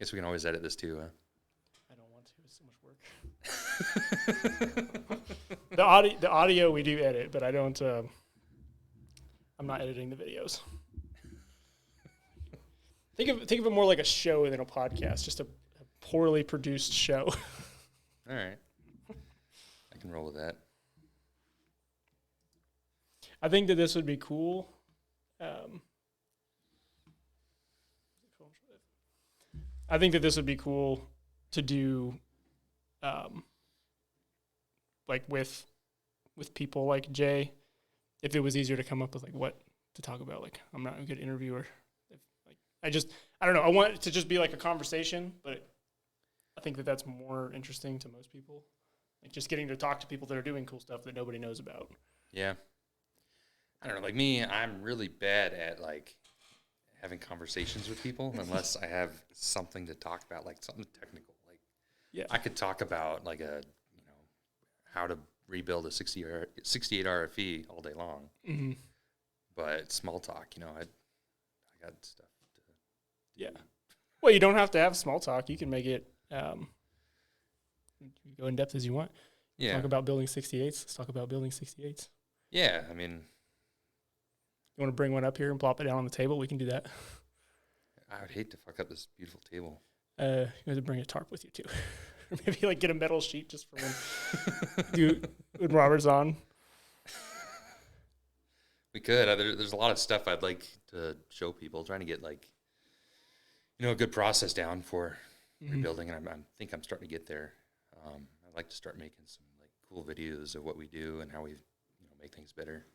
Guess we can always edit this too, huh? I don't want to. It's so much work. The audio we do edit, but I don't. I'm not editing the videos. Think of it more like a show than a podcast. Just a poorly produced show. All right. I can roll with that. I think that this would be cool. I think that this would be cool to do, like with people like Jay, if it was easier to come up with like what to talk about. Like, I'm not a good interviewer. I don't know. I want it to just be like a conversation, but I think that that's more interesting to most people. Like just getting to talk to people that are doing cool stuff that nobody knows about. Yeah. I don't know. Like me, I'm really bad at like having conversations with people unless I have something to talk about, like something technical. Like, yeah, I could talk about like how to rebuild a 68 RFE all day long. Mm-hmm. But small talk, I got stuff to do. Yeah. Well, you don't have to have small talk. You can make it go in depth as you want. Yeah. Talk about building 68s. Let's talk about building 68s. Yeah, I mean, you want to bring one up here and plop it down on the table? We can do that. I would hate to fuck up this beautiful table. You have to bring a tarp with you too, or maybe like get a metal sheet just for when Robert's on. We could. There's a lot of stuff I'd like to show people. Trying to get like, a good process down for rebuilding, and I think I'm starting to get there. I'd like to start making some like cool videos of what we do and how we make things better.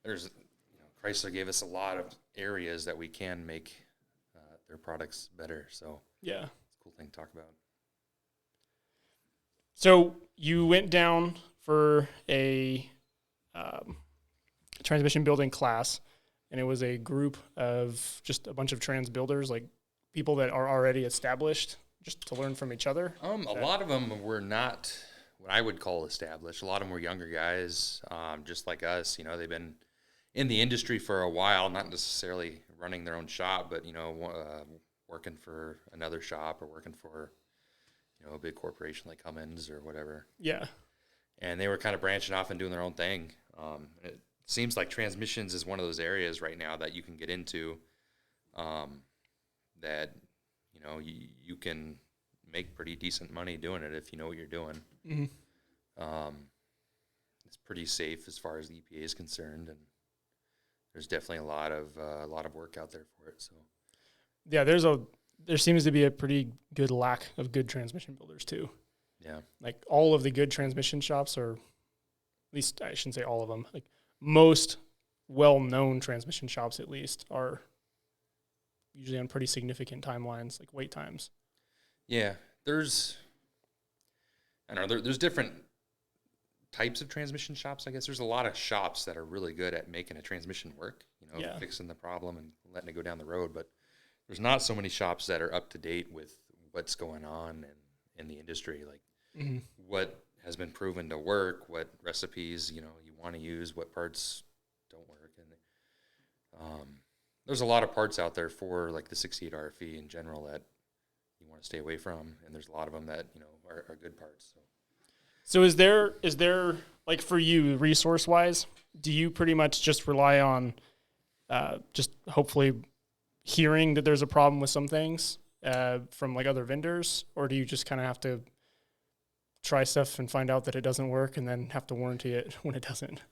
There's Chrysler gave us a lot of areas that we can make their products better. So yeah, it's a cool thing to talk about. So you went down for a transmission building class, and it was a group of just a bunch of trans builders, like people that are already established, just to learn from each other. A lot of them were not what I would call established. A lot of them were younger guys, just like us. They've been in the industry for a while, not necessarily running their own shop, but working for another shop or working for a big corporation like Cummins or whatever. Yeah. And they were kind of branching off and doing their own thing. It seems like transmissions is one of those areas right now that you can get into, that you can make pretty decent money doing it if you know what you're doing. Mm-hmm. It's pretty safe as far as the EPA is concerned, and there's definitely a lot of work out there for it. So yeah, there seems to be a pretty good lack of good transmission builders too. Yeah, like all of the good transmission shops, or at least I shouldn't say all of them, like most well-known transmission shops at least, are usually on pretty significant timelines, like wait times. Yeah, there's different types of transmission shops. I guess there's a lot of shops that are really good at making a transmission work, fixing the problem and letting it go down the road. But there's not so many shops that are up to date with what's going on in the industry, like what has been proven to work, what recipes you want to use, what parts don't work, and there's a lot of parts out there for like the 68 RFE in general that you want to stay away from, and there's a lot of them that are good parts. So is there like for you, resource wise, do you pretty much just rely on just hopefully hearing that there's a problem with some things from like other vendors, or do you just kind of have to try stuff and find out that it doesn't work and then have to warranty it when it doesn't?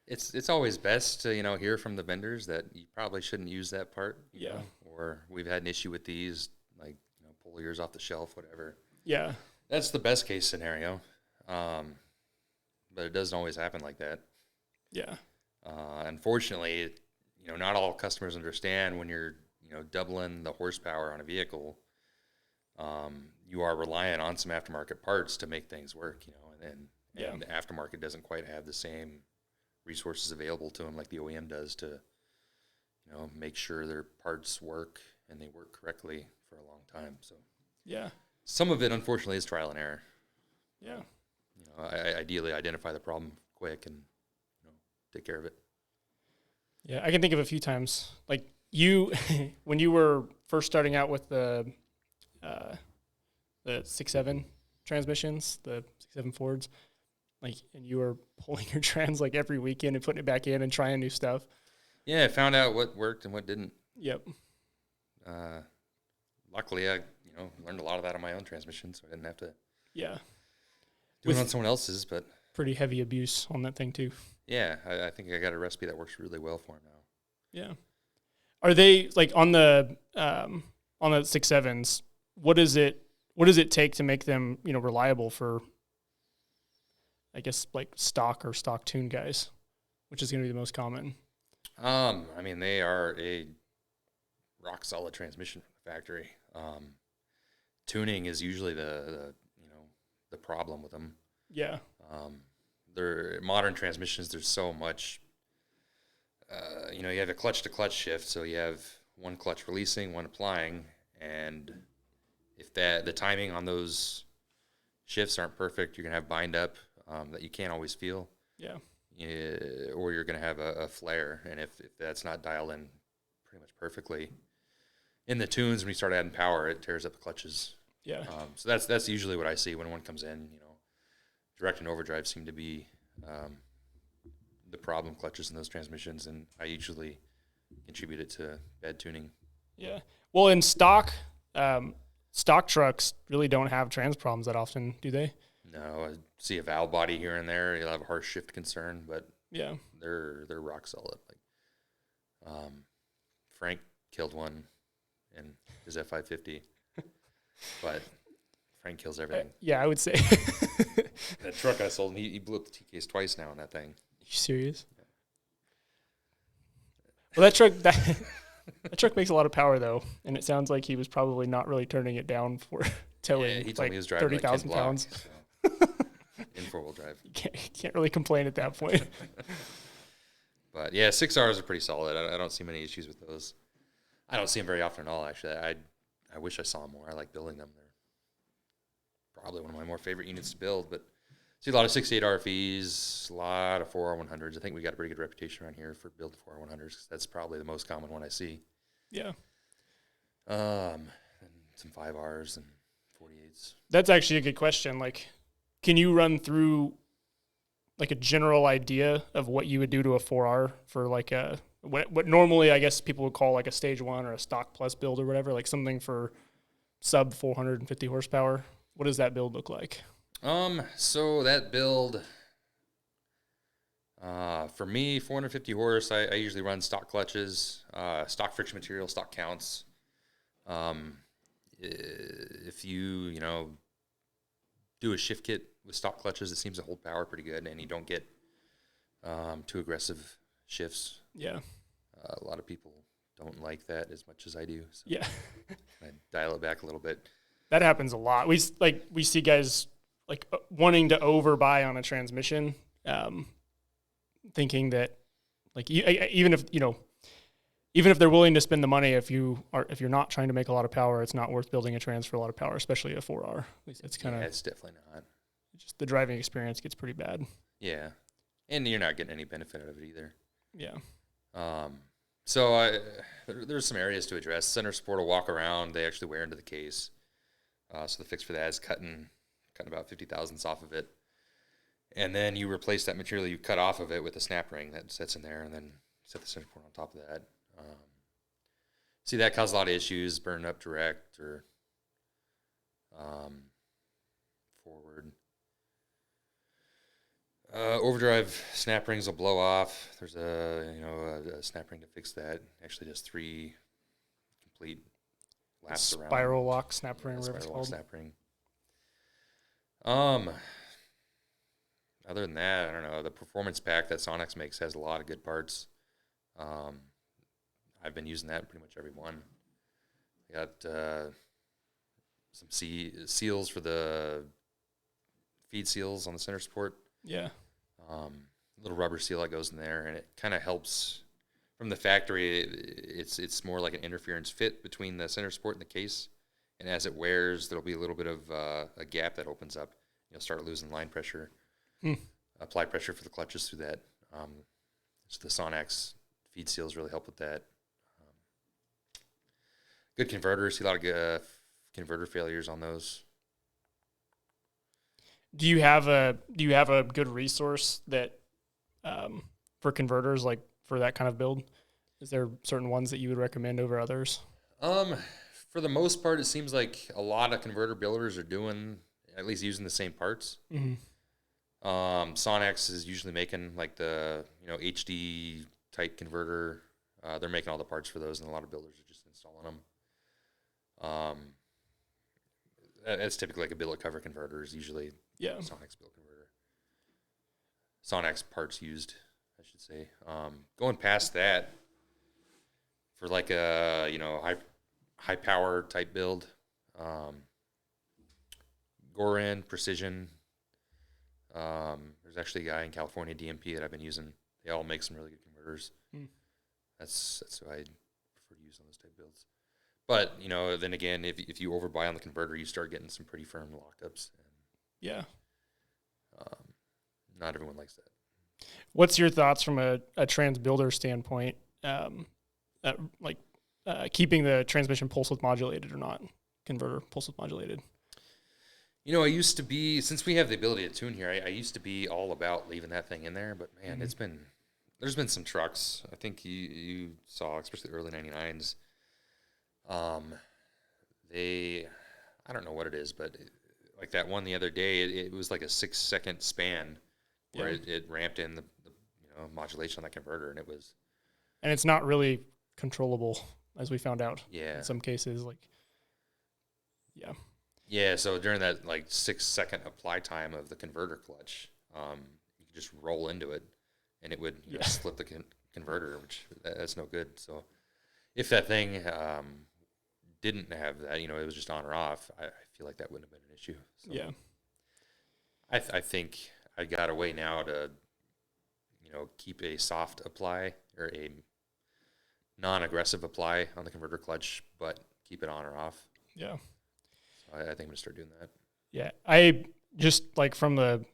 It's always best to hear from the vendors that you probably shouldn't use that part. You know, or we've had an issue with these, like pull yours off the shelf, whatever. Yeah, that's the best case scenario. But it doesn't always happen like that. Yeah. Unfortunately, not all customers understand when you're, doubling the horsepower on a vehicle, you are relying on some aftermarket parts to make things work, and the aftermarket doesn't quite have the same resources available to them like the OEM does to, make sure their parts work and they work correctly for a long time. So yeah, some of it, unfortunately, is trial and error. Yeah. I ideally identify the problem quick and take care of it. Yeah, I can think of a few times, like you, when you were first starting out with the the 6.7 transmissions, the 6.7 Fords, like, and you were pulling your trans like every weekend and putting it back in and trying new stuff. Yeah, I found out what worked and what didn't. Yep. Luckily, I learned a lot of that on my own transmission, so I didn't have to do With it on someone else's. But pretty heavy abuse on that thing too. Yeah, I think I got a recipe that works really well for him now. Yeah. Are they like on the 6.7s? What does it take to make them reliable for, I guess, like stock or stock tune guys, which is going to be the most common? I mean, they are a rock solid transmission from the factory. Tuning is usually the problem with them. Yeah. They're modern transmissions. There's so much. You have a clutch to clutch shift, so you have one clutch releasing, one applying, and if the timing on those shifts aren't perfect, you're gonna have bind up that you can't always feel. Yeah. Or you're gonna have a flare, and if that's not dialed in pretty much perfectly in the tunes, when you start adding power, it tears up the clutches. Yeah. So that's usually what I see when one comes in. Direct and overdrive seem to be the problem clutches in those transmissions, and I usually contribute it to bad tuning. Yeah. Well, in stock trucks really don't have trans problems that often, do they? No, I see a valve body here and there. You'll have a harsh shift concern, but yeah, they're rock solid. Like, Frank killed one in his F550, but Frank kills everything. Yeah, I would say. That truck I sold, he blew up the T-case twice now in that thing. Are you serious? Yeah. Well, that truck makes a lot of power though, and it sounds like he was probably not really turning it down for towing. Yeah, he told me he was driving 30,000 pounds. So. In four-wheel drive. You can't really complain at that point. But yeah, 6Rs are pretty solid. I don't see many issues with those. I don't see them very often at all, actually. I wish I saw them more. I like building them. They're probably one of my more favorite units to build, but see a lot of 68 RFEs, a lot of 4R100s. I think we got a pretty good reputation around here for building 4R100s because that's probably the most common one I see. Yeah. And some 5Rs and 48s. That's actually a good question. Like, can you run through like a general idea of what you would do to a 4R for like what normally I guess people would call like a stage 1 or a stock plus build or whatever, like something for sub 450 horsepower? What does that build look like? So that build, for me, 450 horse, I usually run stock clutches, stock friction material, stock counts. If you do a shift kit with stock clutches, it seems to hold power pretty good, and you don't get too aggressive shifts. Yeah. A lot of people don't like that as much as I do. So yeah. I dial it back a little bit. That happens a lot. We see guys like wanting to overbuy on a transmission, thinking that like even if they're willing to spend the money, if you're not trying to make a lot of power, it's not worth building a trans for a lot of power, especially a 4R. At least it's kind of it's definitely not. Just the driving experience gets pretty bad. Yeah, and you're not getting any benefit out of it either. Yeah. So there's some areas to address. Center support will walk around. They actually wear into the case. So the fix for that is cutting about 50 thousandths off of it. And then you replace that material you cut off of it with a snap ring that sits in there, and then set the center support on top of that. See, that caused a lot of issues, burning up direct or forward. Overdrive snap rings will blow off. There's a snap ring to fix that. Actually, just 3 complete laps around. Spiral lock snap ring, whatever it's spiral called. Snap ring. Other than that, I don't know. The performance pack that Sonex makes has a lot of good parts. I've been using that in pretty much every one. I got some seals for the feed seals on the center support. Yeah. Little rubber seal that goes in there, and it kind of helps from the factory. It's more like an interference fit between the center support and the case, and as it wears, there'll be a little bit of a gap that opens up. You'll start losing line pressure. Apply pressure for the clutches through that. So the Sonex feed seals really help with that. Good converters. See a lot of converter failures on those. Do you have a good resource that for converters, like for that kind of build? Is there certain ones that you would recommend over others? For the most part, it seems like a lot of converter builders are doing, at least using the same parts. Mm-hmm. Sonex is usually making like the HD type converter. They're making all the parts for those, and a lot of builders are just installing them. That's typically like a billet cover converter is usually Sonex billet converter. Sonex parts used, I should say. Going past that, for like a high power type build, Gorin, Precision. There's actually a guy in California, DMP, that I've been using. They all make some really good converters. That's who I prefer to use on those type builds. But then again, if you overbuy on the converter, you start getting some pretty firm lockups. And, not everyone likes that. What's your thoughts from a trans builder standpoint? Keeping the transmission pulse width modulated or not? Converter pulse width modulated. I used to be, since we have the ability to tune here, I used to be all about leaving that thing in there. But man, there's been some trucks. I think you saw, especially early 99s. I don't know what it is, but like that one the other day, it was like a 6-second span where it ramped in the modulation on that converter, and it's not really controllable, as we found out. Yeah. In some cases, Yeah, so during that 6-second apply time of the converter clutch, you could just roll into it, and it would slip the converter, which that's no good. So if that thing didn't have that, it was just on or off, I feel like that wouldn't have been an issue. So yeah. I think I got a way now to, keep a soft apply or a non-aggressive apply on the converter clutch, but keep it on or off. Yeah. So I think I'm going to start doing that. Yeah. I just from the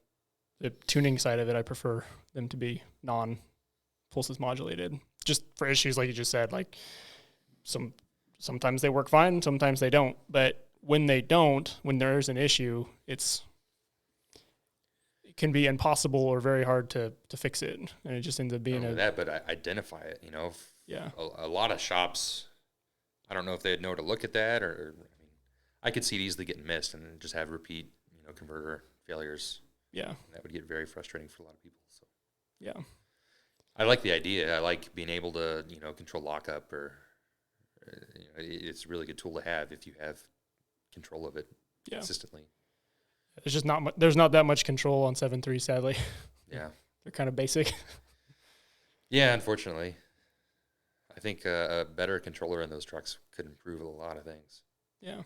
tuning side of it, I prefer them to be non-pulses modulated, just for issues like you just said, sometimes they work fine, sometimes they don't. But when they don't, when there's an issue, it can be impossible or very hard to fix it, and it just ends up being but I identify it. A lot of shops, I don't know if they'd know to look at that, or I could see it easily getting missed and just have repeat converter failures. Yeah, and that would get very frustrating for a lot of people. So yeah, I like the idea. I like being able to control lockup, or it's a really good tool to have if you have control of it consistently. There's just there's not that much control on 7.3, sadly. Yeah. They're kind of basic. Yeah, unfortunately. I think a better controller in those trucks could improve a lot of things. Yeah.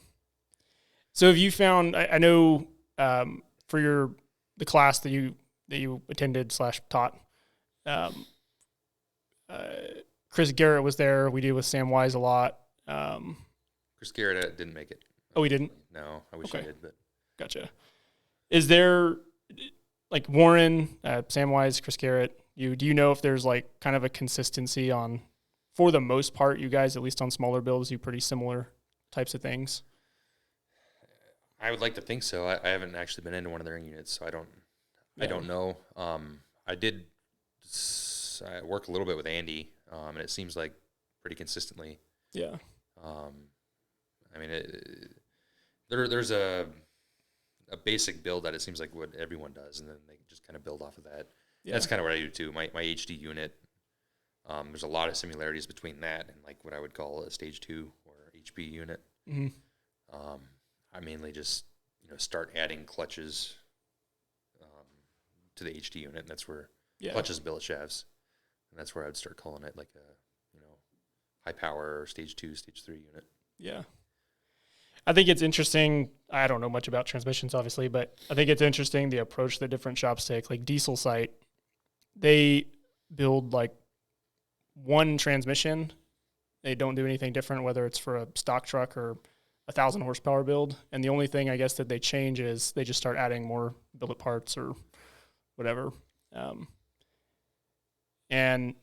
So have you found, I know for the class that you attended / taught, Chris Garrett was there. We did with Sam Wise a lot. Chris Garrett didn't make it. Oh, he didn't? No, I wish he did, but. Gotcha. Is there Warren, Sam Wise, Chris Garrett, do you know if there's kind of a consistency on, for the most part, you guys, at least on smaller builds, do pretty similar types of things? I would like to think so. I haven't actually been into one of their units, so I don't know. I did work a little bit with Andy, and it seems like pretty consistently. Yeah. There's a basic build that it seems like what everyone does, and then they just kind of build off of that. Yeah. That's kind of what I do too. My HD unit, there's a lot of similarities between that and what I would call a stage 2 or HP unit. Mm-hmm. I mainly just start adding clutches to the HD unit, and that's where clutches, billet shafts, and that's where I'd start calling it a high power or stage 2, stage 3 unit. Yeah. I think it's interesting. I don't know much about transmissions, obviously, but I think it's interesting the approach that different shops take. Like Diesel Site, they build one transmission. They don't do anything different, whether it's for a stock truck or 1,000 horsepower build. And the only thing I guess that they change is they just start adding more billet parts or whatever. And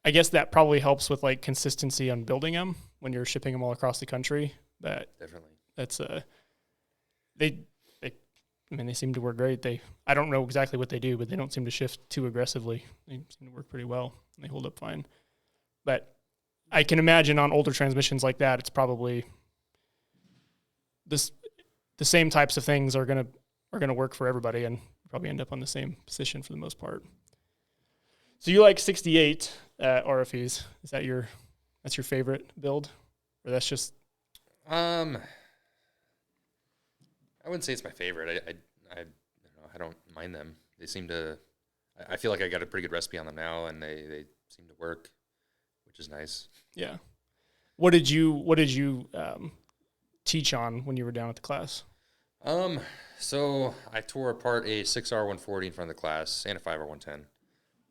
I guess that probably helps with consistency on building them when you're shipping them all across the country. But definitely, That's they I mean, they seem to work great. I don't know exactly what they do, but they don't seem to shift too aggressively. They seem to work pretty well. They hold up fine. But I can imagine on older transmissions like that, it's probably the same types of things are gonna work for everybody, and probably end up on the same position for the most part. So you like 68 RFEs? Is that that's your favorite build, or that's just? I wouldn't say it's my favorite. I don't know, I don't mind them. They seem to. I feel like I got a pretty good recipe on them now, and they seem to work, which is nice. Yeah. What did you teach on when you were down at the class? So I tore apart a 6R140 in front of the class and a 5R110,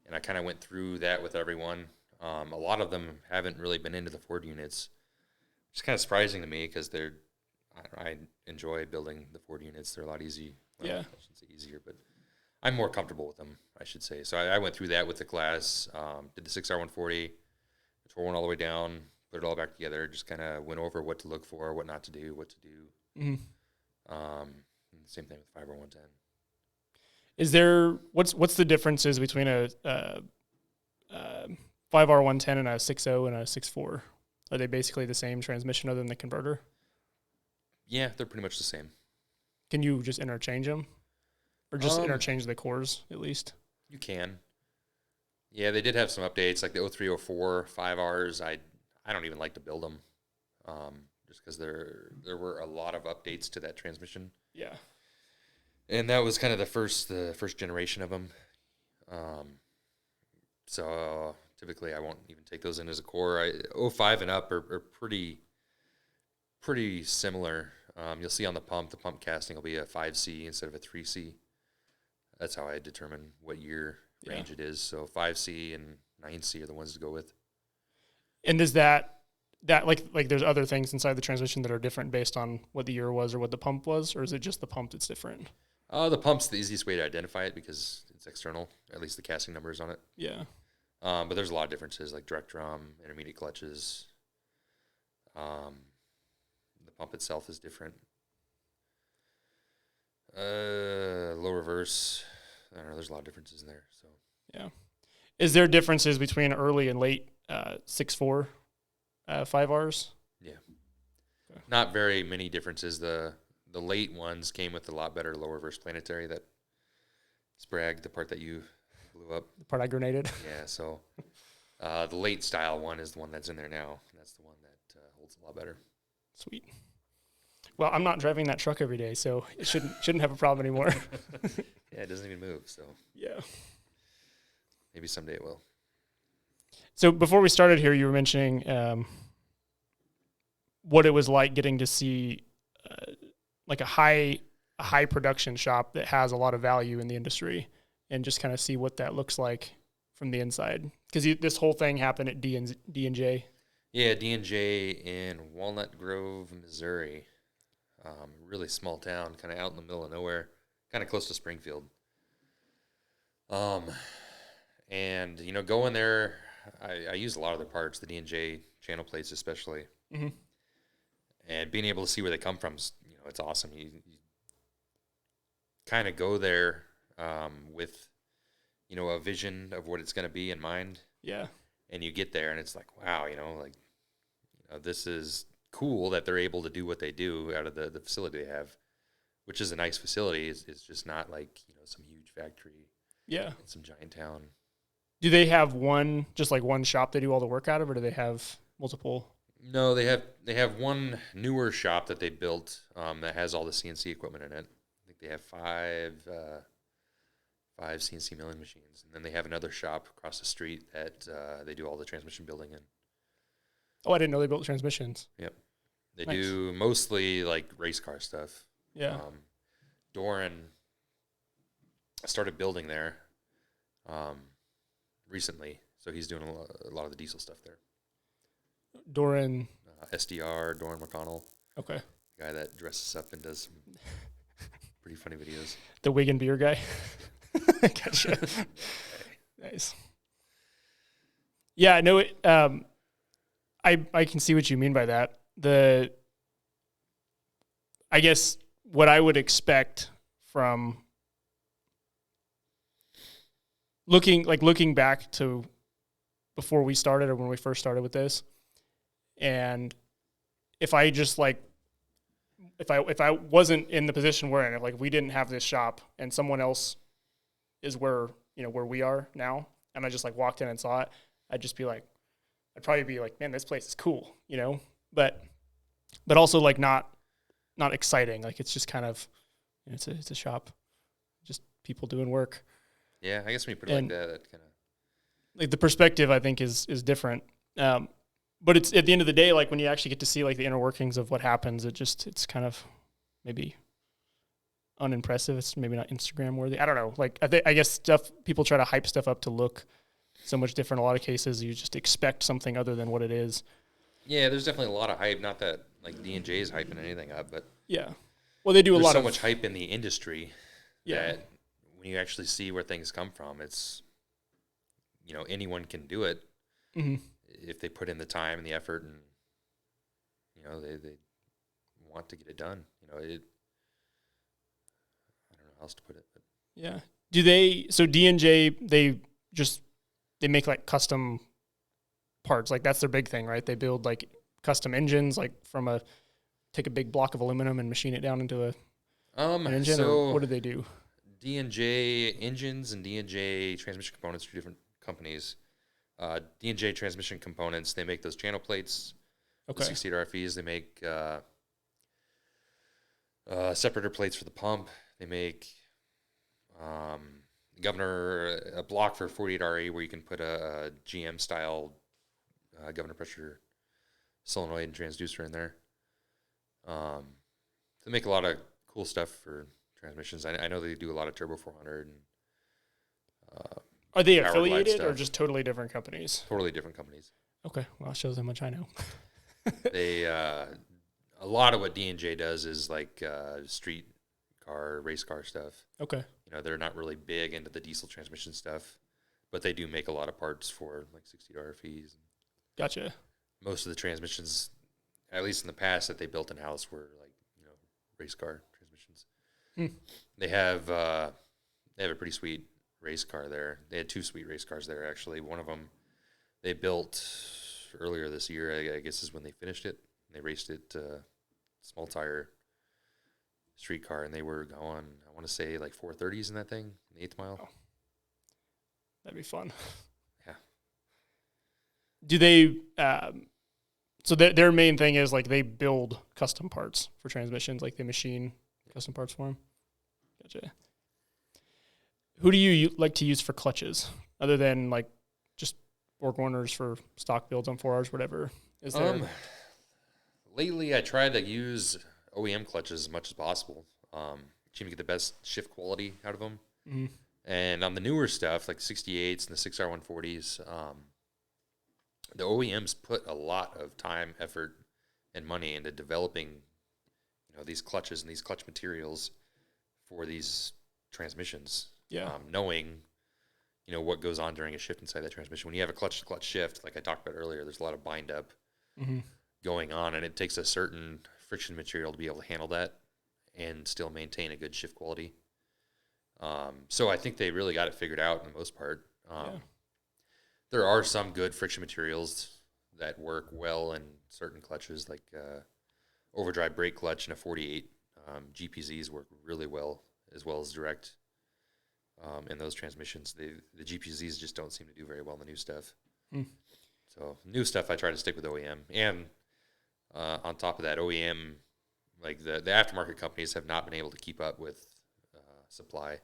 and I kind of went through that with everyone. A lot of them haven't really been into the Ford units, which is kind of surprising to me because I enjoy building the Ford units. They're a lot easier. Well, yeah. I shouldn't say easier, but I'm more comfortable with them, I should say. So I went through that with the class, did the 6R140, tore one all the way down, put it all back together, just kind of went over what to look for, what not to do, what to do. Mm-hmm. Same thing with 5R110. Is there what's the differences between a 5R110 and a 6.0 and a 6.4? Are they basically the same transmission other than the converter? Yeah, they're pretty much the same. Can you just interchange them? Or just interchange the cores, at least? You can. Yeah, they did have some updates, like the 03, 04, 5Rs. I don't even like to build them, just because there were a lot of updates to that transmission. Yeah. And that was kind of the first generation of them. So typically I won't even take those in as a core. 05 and up are pretty similar. You'll see on the pump casting will be a 5C instead of a 3C. That's how I determine what year range it is. So 5C and 9C are the ones to go with. And does that like there's other things inside the transmission that are different based on what the year was or what the pump was, or is it just the pump that's different? The pump's the easiest way to identify it because it's external, at least the casting numbers on it. Yeah. But there's a lot of differences, like direct drum, intermediate clutches. The pump itself is different. Low reverse. I don't know. There's a lot of differences in there. So yeah. Is there differences between early and late 6.4 5Rs? Yeah. Okay. Not very many differences. The late ones came with a lot better low reverse planetary. That Sprague, the part that you blew up. The part I grenaded. Yeah. So the late style one is the one that's in there now. That's the one that holds a lot better. Sweet. Well, I'm not driving that truck every day, so it shouldn't have a problem anymore. Yeah, it doesn't even move. So yeah. Maybe someday it will. So before we started here, you were mentioning what it was like getting to see like a high production shop that has a lot of value in the industry, and just kind of see what that looks like from the inside. Because this whole thing happened at D&J. Yeah, D&J in Walnut Grove, Missouri. Really small town, kind of out in the middle of nowhere, kind of close to Springfield. And going there, I used a lot of their parts, the D&J channel plates especially. Mm-hmm. And being able to see where they come from, it's awesome. You kind of go there with, a vision of what it's going to be in mind. Yeah. And you get there and it's like, wow, this is cool that they're able to do what they do out of the facility they have, which is a nice facility. It's just not like, some huge factory. Yeah. In some giant town. Do they have one shop they do all the work out of, or do they have multiple? No, they have one newer shop that they built that has all the CNC equipment in it. I think they have five CNC milling machines, and then they have another shop across the street that they do all the transmission building in. Oh, I didn't know they built transmissions. Yep, they do mostly like race car stuff. Yeah, Doran started building there recently, so he's doing a lot of the diesel stuff there. Doran McConnell. Okay. The guy that dresses up and does some pretty funny videos. The wig and beer guy. Gotcha. Nice. Yeah, no, I can see what you mean by that. I guess what I would expect from looking back to before we started or when we first started with this, and if I just if I wasn't in the position we're in, if we didn't have this shop and someone else is where we are now, and I just walked in and saw it, I'd probably be like, man, this place is cool, but also not exciting. It's just kind of, it's a shop, just people doing work. Yeah, I guess when you put it like that kind of the perspective I think is different. But it's at the end of the day, when you actually get to see the inner workings of what happens, it's kind of maybe unimpressive. It's maybe not Instagram worthy. I don't know. I guess people try to hype stuff up to look so much different. In a lot of cases, you just expect something other than what it is. Yeah, there's definitely a lot of hype. Not that D&J is hyping anything up, but yeah, well, they do there's a lot so much hype in the industry that when you actually see where things come from, it's anyone can do it if they put in the time and the effort, and they want to get it done. I don't know how else to put it, but yeah. Do they? So D&J, they make custom parts. That's their big thing, right? They build custom engines, take a big block of aluminum and machine it down into an engine. Or what do they do? D&J engines and D&J transmission components are different companies. D&J transmission components, they make those channel plates. Okay. The 68 RFEs. They make separator plates for the pump. They make a block for 48RE where you can put a GM style governor pressure solenoid and transducer in there. They make a lot of cool stuff for transmissions. I know they do a lot of Turbo 400 and are they affiliated or just totally different companies? Totally different companies. Okay, well, that shows how much I know. They a lot of what D&J does is street car, race car stuff. Okay. They're not really big into the diesel transmission stuff, but they do make a lot of parts for 60 RFEs. Gotcha. Most of the transmissions, at least in the past, that they built in house were race car transmissions. They have a pretty sweet race car there. They had 2 sweet race cars there, actually. One of them they built earlier this year, I guess is when they finished it. They raced it small tire street car, and they were going, I want to say 430s in that thing, in the 8th mile. Oh. That'd be fun. Yeah. Do they so their main thing is they build custom parts for transmissions, they machine custom parts for them? Gotcha. Who do you like to use for clutches, other than just BorgWarner's for stock builds on 4Rs, whatever? Is there? Lately, I try to use OEM clutches as much as possible. Seem to get the best shift quality out of them. Mm-hmm. And on the newer stuff, like 68s and the 6R140s, the OEMs put a lot of time, effort, and money into developing, these clutches and these clutch materials for these transmissions. Yeah. Knowing, what goes on during a shift inside that transmission. When you have a clutch-to-clutch shift, like I talked about earlier, there's a lot of bind-up going on, and it takes a certain friction material to be able to handle that and still maintain a good shift quality. So I think they really got it figured out in the most part. There are some good friction materials that work well in certain clutches, like overdrive brake clutch and a 48. GPZs work really well as direct in those transmissions. The GPZs just don't seem to do very well in the new stuff. So new stuff, I try to stick with OEM. And on top of that, OEM, the aftermarket companies have not been able to keep up with supply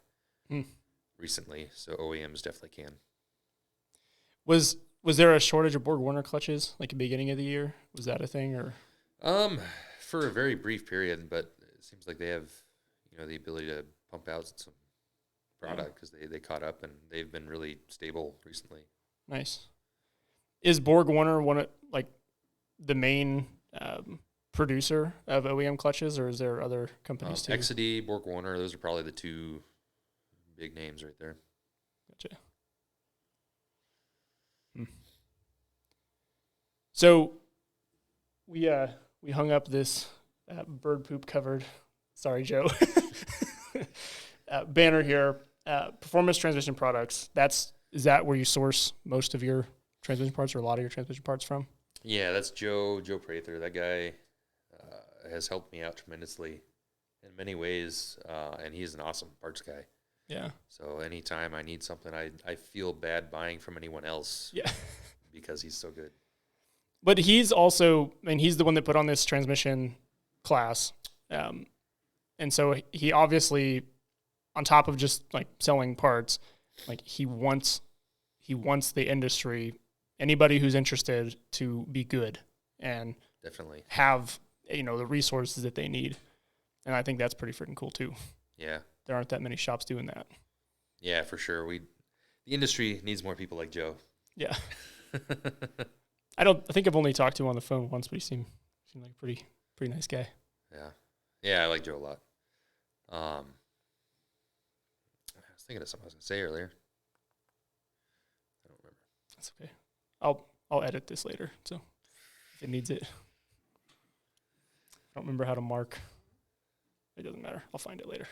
recently. So OEMs definitely can. Was there a shortage of BorgWarner clutches at the beginning of the year? Was that a thing, or? For a very brief period, but it seems like they have, the ability to pump out some product because they caught up and they've been really stable recently. Nice. Is BorgWarner one of the main producer of OEM clutches, or is there other companies too? Exidy, BorgWarner, those are probably the 2 big names right there. Gotcha. So we hung up this bird poop covered. Sorry, Joe. Banner here. Performance transmission products. Is that where you source most of your transmission parts or a lot of your transmission parts from? Yeah, that's Joe Prather. That guy has helped me out tremendously in many ways, and he's an awesome parts guy. Yeah. So anytime I need something, I feel bad buying from anyone else. Yeah. Because he's so good. But he's also, he's the one that put on this transmission class. And so he obviously, on top of just like selling parts, like he wants the industry, anybody who's interested, to be good and definitely have, the resources that they need. And I think that's pretty freaking cool too. Yeah. There aren't that many shops doing that. Yeah, for sure. The industry needs more people like Joe. Yeah. I think I've only talked to him on the phone once, but he seemed like a pretty nice guy. Yeah. Yeah, I like Joe a lot. I was thinking of something I was going to say earlier. I don't remember. That's okay. I'll edit this later, so if it needs it. I don't remember how to mark. It doesn't matter. I'll find it later.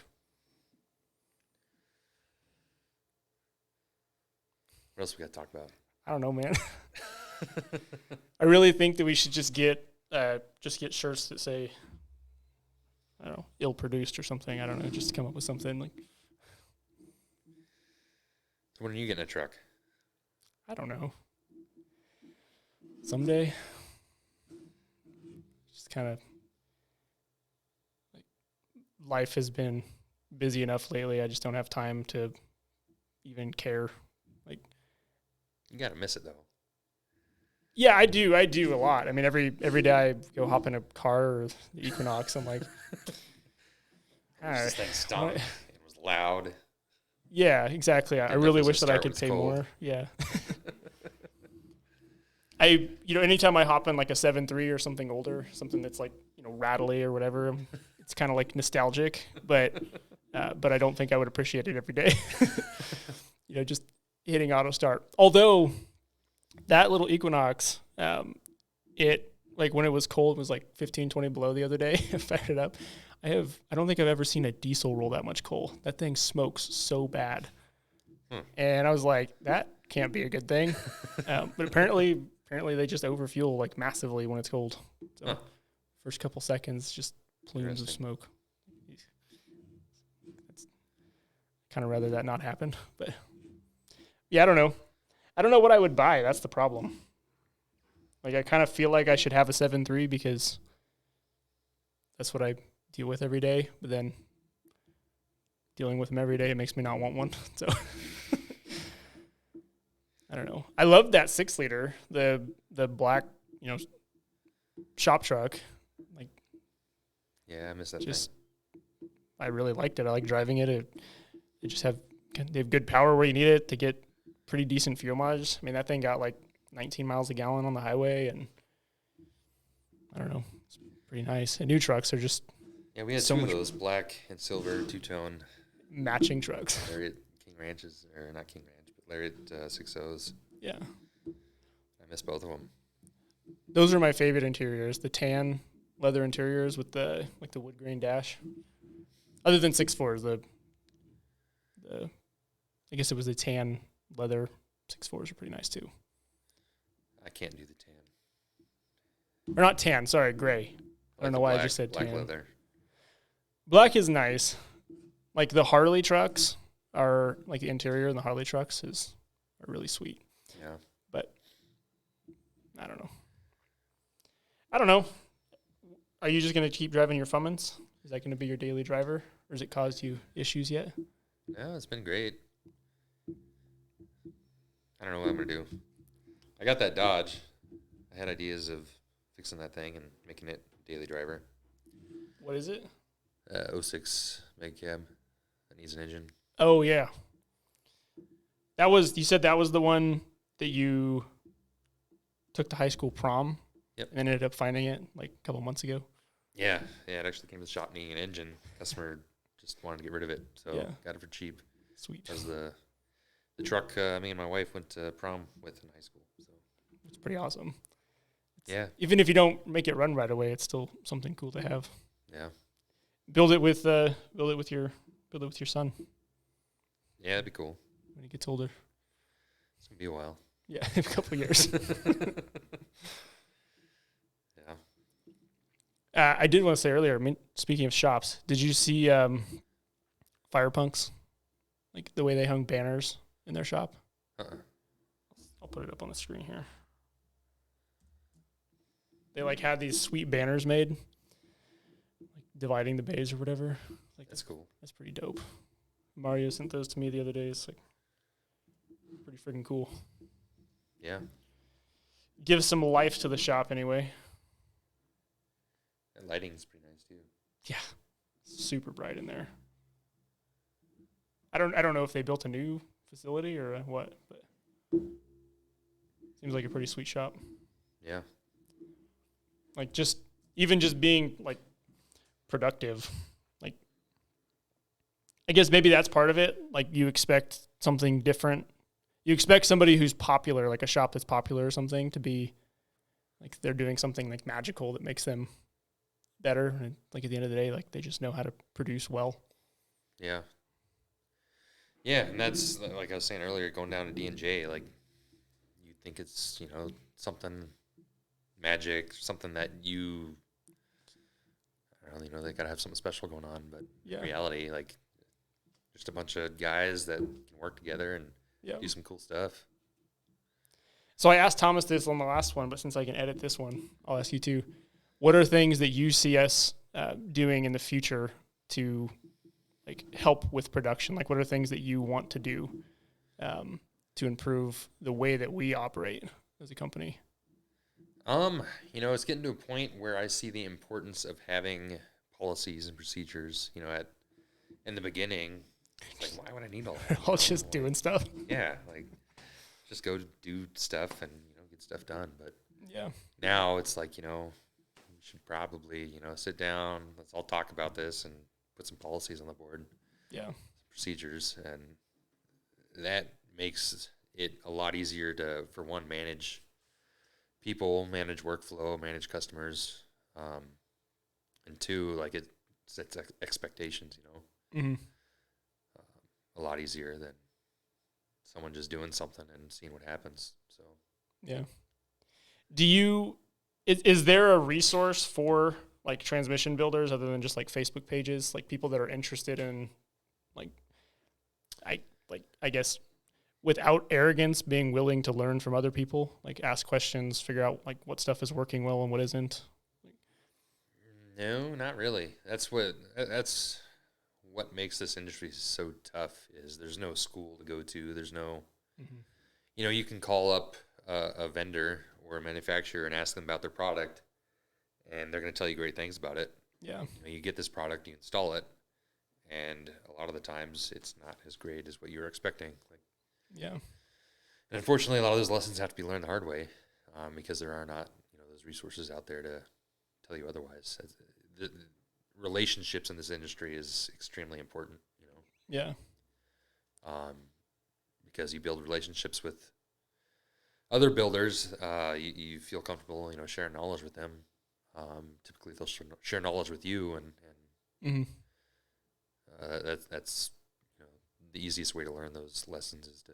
What else we got to talk about? I don't know, man. I really think that we should just get shirts that say, I don't know, ill-produced or something. I don't know, just to come up with something like. When are you getting a truck? I don't know. Someday. Just kind of like life has been busy enough lately. I just don't have time to even care. Like, you gotta miss it though. Yeah, I do a lot. I mean, every day I go hop in a car or the Equinox. I'm like, this thing stunk. It was loud. Yeah, exactly. I really wish that I could pay more. Yeah. Anytime I hop in like a 7.3 or something older, something that's like, rattly or whatever, it's kind of like nostalgic, but I don't think I would appreciate it every day. Just hitting auto start. Although that little Equinox, it like when it was cold, it was like 15, 20 below the other day. I fired it up. I don't think I've ever seen a diesel roll that much coal. That thing smokes so bad. And I was like, that can't be a good thing. But apparently they just overfuel like massively when it's cold. So first couple seconds, just plumes of smoke. Kind of rather that not happen. But yeah, I don't know. I don't know what I would buy. That's the problem. Like, I kind of feel like I should have a 7.3 because that's what I deal with every day. But then dealing with them every day, it makes me not want one. So I don't know. I love that 6-liter, the black, shop truck. Like, yeah, I miss that thing. I really liked it. I like driving it. They have good power where you need it to get pretty decent fuel mileage. I mean, that thing got like 19 miles a gallon on the highway, and I don't know, it's pretty nice. And new trucks are just we had two of those, black and silver two-tone matching trucks. Lariat King Ranches, or not King Ranch, but Lariat 6.0s. Yeah, I miss both of them. Those are my favorite interiors: the tan leather interiors with the wood grain dash. Other than 6.4s, the I guess it was the tan leather 6.4s are pretty nice too. I can't do the tan. Or not tan, sorry, gray. I don't know why I just said black tan. Leather. Black is nice. Like the Harley trucks are, like the interior in the Harley trucks are really sweet. Yeah. But I don't know. Are you just going to keep driving your Fummins? Is that going to be your daily driver? Or has it caused you issues yet? No, it's been great. I don't know what I'm going to do. I got that Dodge. I had ideas of fixing that thing and making it daily driver. What is it? 06 Meg Cab. That needs an engine. Oh, yeah. You said that was the one that you took to high school prom? Yep. And ended up finding it like a couple months ago? Yeah. Yeah, it actually came to the shop needing an engine. Customer just wanted to get rid of it, so got it for cheap. Sweet. That was the truck me and my wife went to prom with in high school. So it's pretty awesome. Yeah. Even if you don't make it run right away, it's still something cool to have. Yeah. Build it with your son Yeah, that'd be cool. when he gets older. It's gonna be a while. Yeah, a couple of years. Yeah. I did want to say earlier, I mean, speaking of shops, did you see Firepunks? Like the way they hung banners in their shop? I'll put it up on the screen here. They like had these sweet banners made, like dividing the bays or whatever. Like That's cool. That's pretty dope. Mario sent those to me the other day. It's like pretty freaking cool. Yeah. Gives some life to the shop anyway. And lighting's pretty nice too. Yeah. Super bright in there. I don't know if they built a new facility or what, but seems like a pretty sweet shop. Yeah. Like just being like productive. Like I guess maybe that's part of it. Like you expect something different. You expect somebody who's popular, like a shop that's popular or something, to be like they're doing something like magical that makes them better. And like at the end of the day, like they just know how to produce well. Yeah. Yeah, and that's like I was saying earlier, going down to D&J, like you think it's, something magic, something that I don't know, they gotta have something special going on, but in reality, like just a bunch of guys that can work together and do some cool stuff. So I asked Thomas this on the last one, but since I can edit this one, I'll ask you too. What are things that you see us doing in the future to like help with production? Like what are things that you want to do to improve the way that we operate as a company? It's getting to a point where I see the importance of having policies and procedures, in the beginning. It's like, why would I need all that? All just doing stuff. Yeah, like just go do stuff and get stuff done. But yeah, now it's like we should probably sit down. Let's all talk about this and put some policies on the board. Yeah, procedures, and that makes it a lot easier to, for one, manage people, manage workflow, manage customers, and two, like it sets expectations. Mm-hmm. A lot easier than someone just doing something and seeing what happens. So yeah. Is there a resource for like transmission builders other than just like Facebook pages, like people that are interested in I guess without arrogance being willing to learn from other people, like ask questions, figure out like what stuff is working well and what isn't? No, not really. That's what makes this industry so tough is there's no school to go to. There's no, you can call up a vendor or a manufacturer and ask them about their product, and they're going to tell you great things about it. Yeah. You get this product, you install it, and a lot of the times it's not as great as what you were expecting. Yeah. And unfortunately, a lot of those lessons have to be learned the hard way because there are not, those resources out there to tell you otherwise. The relationships in this industry is extremely important, Yeah. Because you build relationships with other builders, you feel comfortable, sharing knowledge with them. Typically, they'll share knowledge with you, and that's the easiest way to learn those lessons is to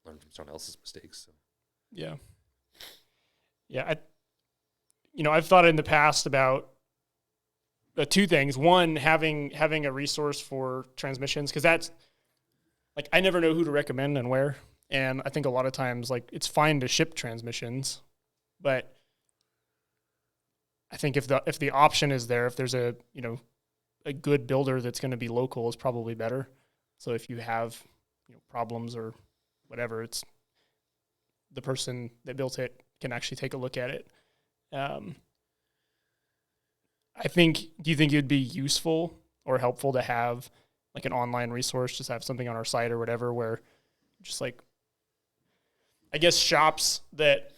learn from someone else's mistakes. So. Yeah. I've thought in the past about two things. One, having a resource for transmissions, because that's like I never know who to recommend and where. And I think a lot of times, like it's fine to ship transmissions, but I think if the option is there, if there's a good builder that's going to be local, is probably better. So if you have problems or whatever, it's the person that built it can actually take a look at it. Do you think it would be useful or helpful to have like an online resource, just have something on our site or whatever, where just like, I guess shops that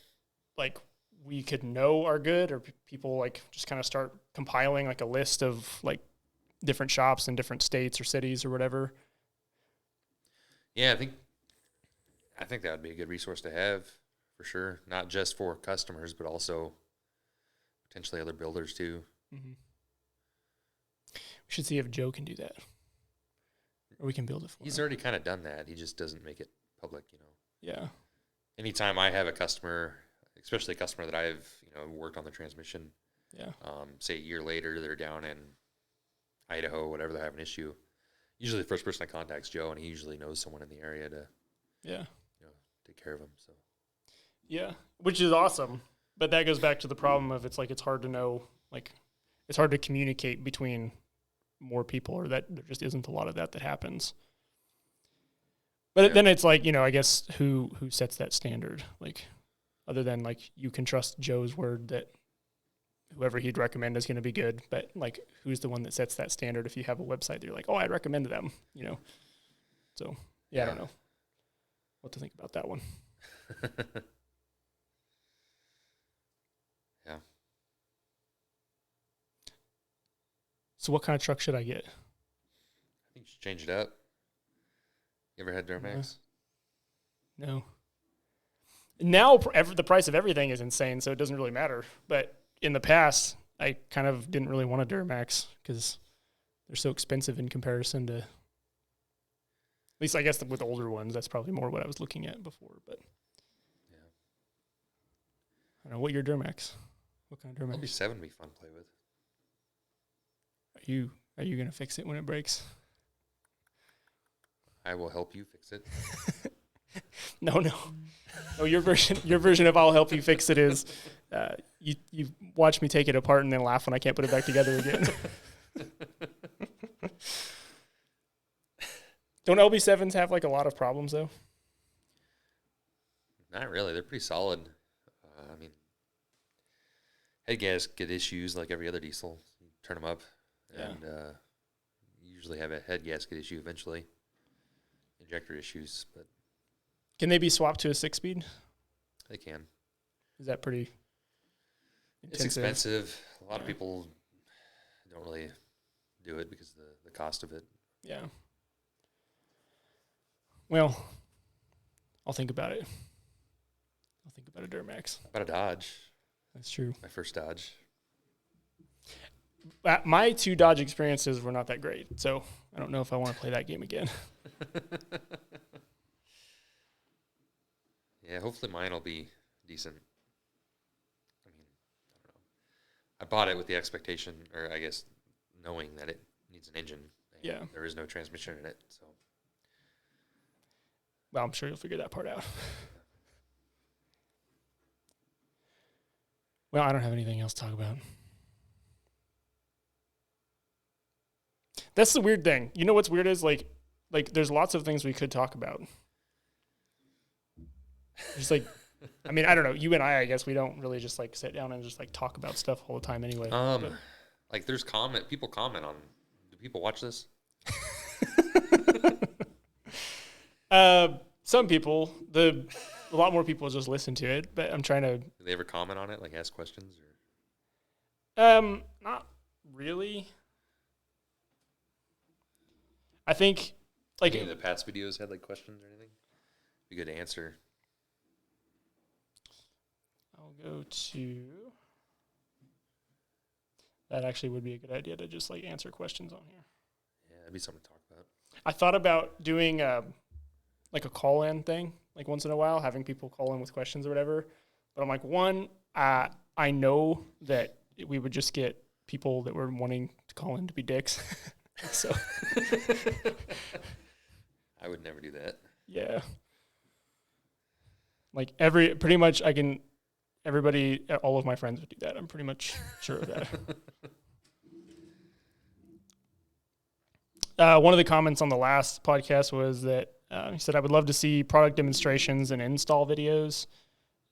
like we could know are good, or people like just kind of start compiling like a list of like different shops in different states or cities or whatever? Yeah, I think that would be a good resource to have for sure. Not just for customers, but also potentially other builders too. Mm-hmm. should see if Joe can do that. Or we can build it for him. He's already kind of done that. He just doesn't make it public, Yeah. Anytime I have a customer, especially a customer that I've, worked on the transmission, say a year later, they're down in Idaho, whatever, they have an issue. Usually the first person I contact is Joe, and he usually knows someone in the area to, take care of him. So, yeah, which is awesome. But that goes back to the problem of it's hard to know, it's hard to communicate between more people, or that there just isn't a lot of that happens. But then it's I guess who sets that standard? Other than you can trust Joe's word that whoever he'd recommend is going to be good, but who's the one that sets that standard? If you have a website that you're oh, I'd recommend them, So I don't know what to think about that one. Yeah. So what kind of truck should I get? I think you should change it up. You ever had Duramax? No. Now the price of everything is insane, so it doesn't really matter. But in the past, I kind of didn't really want a Duramax because they're so expensive in comparison to, at least I guess with older ones, that's probably more what I was looking at before. But yeah, I don't know. What your Duramax? What kind of Duramax? LB7 would be fun to play with. Are you gonna fix it when it breaks? I will help you fix it. No. Your version of I'll help you fix it is you watch me take it apart and then laugh when I can't put it back together again. Don't LB7s have a lot of problems though? Not really. They're pretty solid. Head gasket issues like every other diesel. You turn them up, and you usually have a head gasket issue eventually. Injector issues, but can they be swapped to a 6-speed? They can. Is that pretty intensive? It's expensive. A lot of people don't really do it because of the cost of it. Yeah. Well, I'll think about it. I'll think about a Duramax. How about a Dodge? That's true. My first Dodge. My 2 Dodge experiences were not that great, so I don't know if I want to play that game again. Yeah, hopefully mine will be decent. I don't know. I bought it with the expectation, or I guess knowing that it needs an engine. And there is no transmission in it, so. Well, I'm sure you'll figure that part out. Well, I don't have anything else to talk about. That's the weird thing. You know what's weird is there's lots of things we could talk about. Just I don't know. You and I guess we don't really just sit down and just talk about stuff all the time anyway. There's people comment on. Do people watch this? Some people. A lot more people just listen to it, but I'm trying to. Do they ever comment on it? Ask questions or? Not really. I think any of the past videos had questions or anything? Be good to answer. I'll go to. That actually would be a good idea to just answer questions on here. Yeah, that'd be something to talk about. I thought about doing a call-in thing, once in a while, having people call in with questions or whatever. But I'm one, I know that we would just get people that were wanting to call in to be dicks. So I would never do that. Yeah. Everybody, all of my friends would do that. I'm pretty much sure of that. One of the comments on the last podcast was that he said, I would love to see product demonstrations and install videos.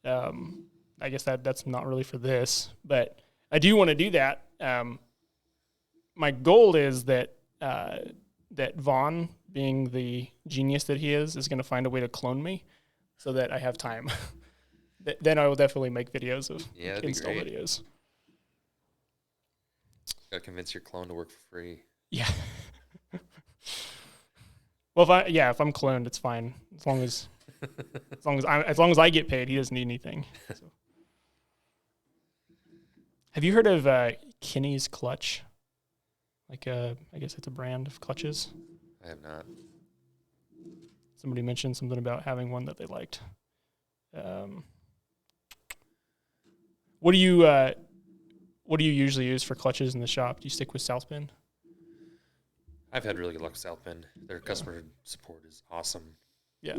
I guess that's not really for this, but I do want to do that. My goal is that Vaughn, being the genius that he is going to find a way to clone me so that I have time. Then I will definitely make videos of install videos. Gotta convince your clone to work for free. Yeah. Well, if I'm cloned, it's fine as long as I get paid. He doesn't need anything. So. Have you heard of Kinney's Clutch? Like, I guess it's a brand of clutches. I have not. Somebody mentioned something about having one that they liked. What do you usually use for clutches in the shop? Do you stick with South Bend? I've had really good luck with South Bend. Their customer support is awesome. Yeah.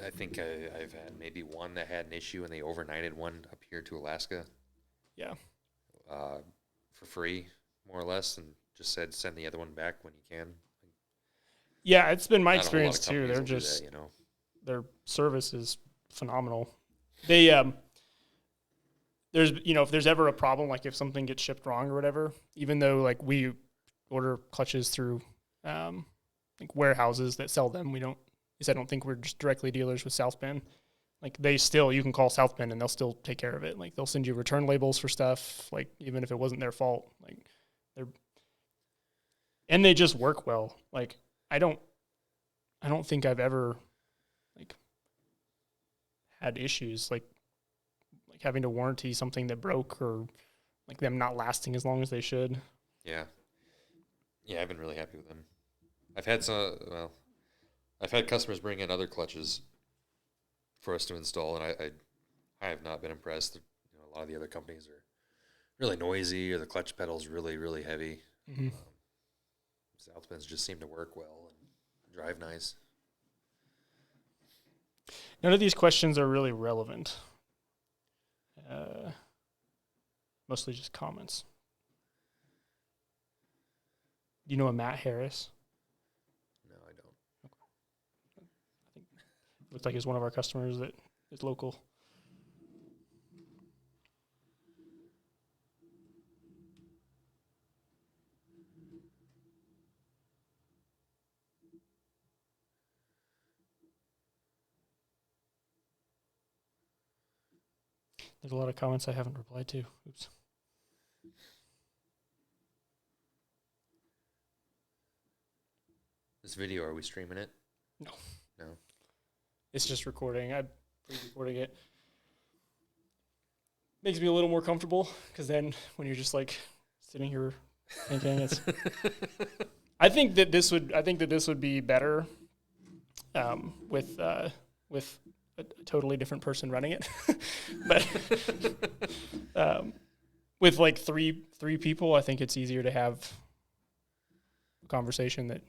I think I've had maybe one that had an issue, and they overnighted one up here to Alaska. Yeah. For free, more or less, and just said send the other one back when you can. Yeah, it's been my Not experience too. They're just that, their service is phenomenal. They there's if there's ever a problem, like if something gets shipped wrong or whatever, even though like we order clutches through like warehouses that sell them, I don't think we're just directly dealers with South Bend. Like you can call South Bend and they'll still take care of it. Like they'll send you return labels for stuff, like even if it wasn't their fault. Like and they just work well. Like I don't think I've ever like had issues like having to warranty something that broke or like them not lasting as long as they should. Yeah. Yeah, I've been really happy with them. I've had customers bring in other clutches for us to install, and I have not been impressed. A lot of the other companies are really noisy, or the clutch pedal's really, really heavy. Mm-hmm. South Bends just seem to work well and drive nice. None of these questions are really relevant. Mostly just comments. Do you know a Matt Harris? No, I don't. Okay. I think it looks like he's one of our customers that is local. There's a lot of comments I haven't replied to. Oops. This video, are we streaming it? No. No. It's just recording. I'm pre-recording it. Makes me a little more comfortable because then when you're just like sitting here thinking, it's. I think that this would be better with a totally different person running it, but with like three people, I think it's easier to have a conversation that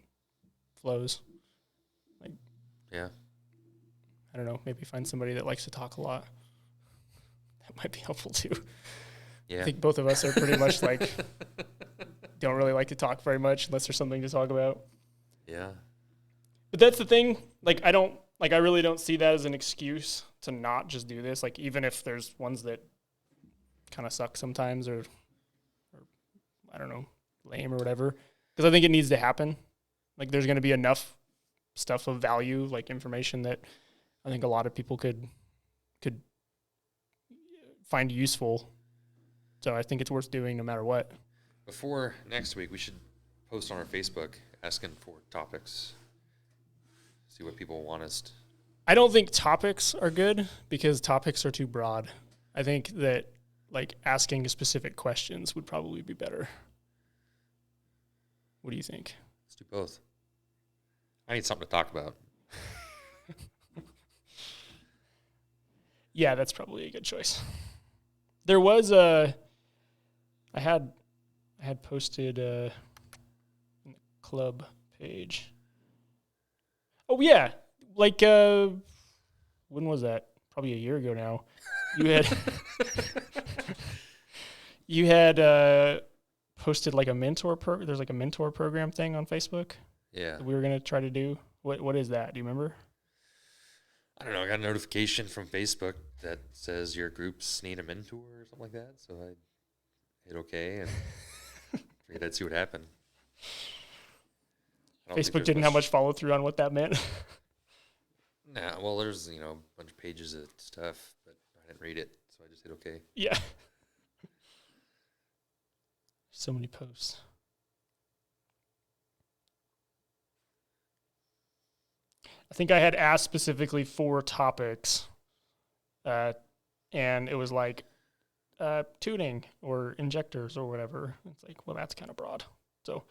flows. Like, yeah, I don't know, maybe find somebody that likes to talk a lot. That might be helpful too. Yeah, I think both of us are pretty much like don't really like to talk very much unless there's something to talk about. Yeah, but that's the thing. I really don't see that as an excuse to not just do this. Like, even if there's ones that kind of suck sometimes or I don't know, lame or whatever, because I think it needs to happen. Like, there's going to be enough stuff of value, like information that I think a lot of people could find useful. So I think it's worth doing no matter what. Before next week, we should post on our Facebook asking for topics. See what people want us to. I don't think topics are good because topics are too broad. I think that like asking specific questions would probably be better. What do you think? Let's do both. I need something to talk about. Yeah, that's probably a good choice. There was I had posted in the club page. Oh yeah, like when was that? Probably a year ago now. You had posted like a mentor there's like a mentor program thing on Facebook. Yeah. That we were gonna try to do. What is that? Do you remember? I don't know. I got a notification from Facebook that says your groups need a mentor or something like that. So I hit OK and figured I'd see what happened. Facebook didn't have much follow through on what that meant. Nah, well, there's, a bunch of pages of stuff, but I didn't read it, so I just hit OK. Yeah. So many posts. I think I had asked specifically for topics, and it was like tuning or injectors or whatever. It's like, well, that's kind of broad. So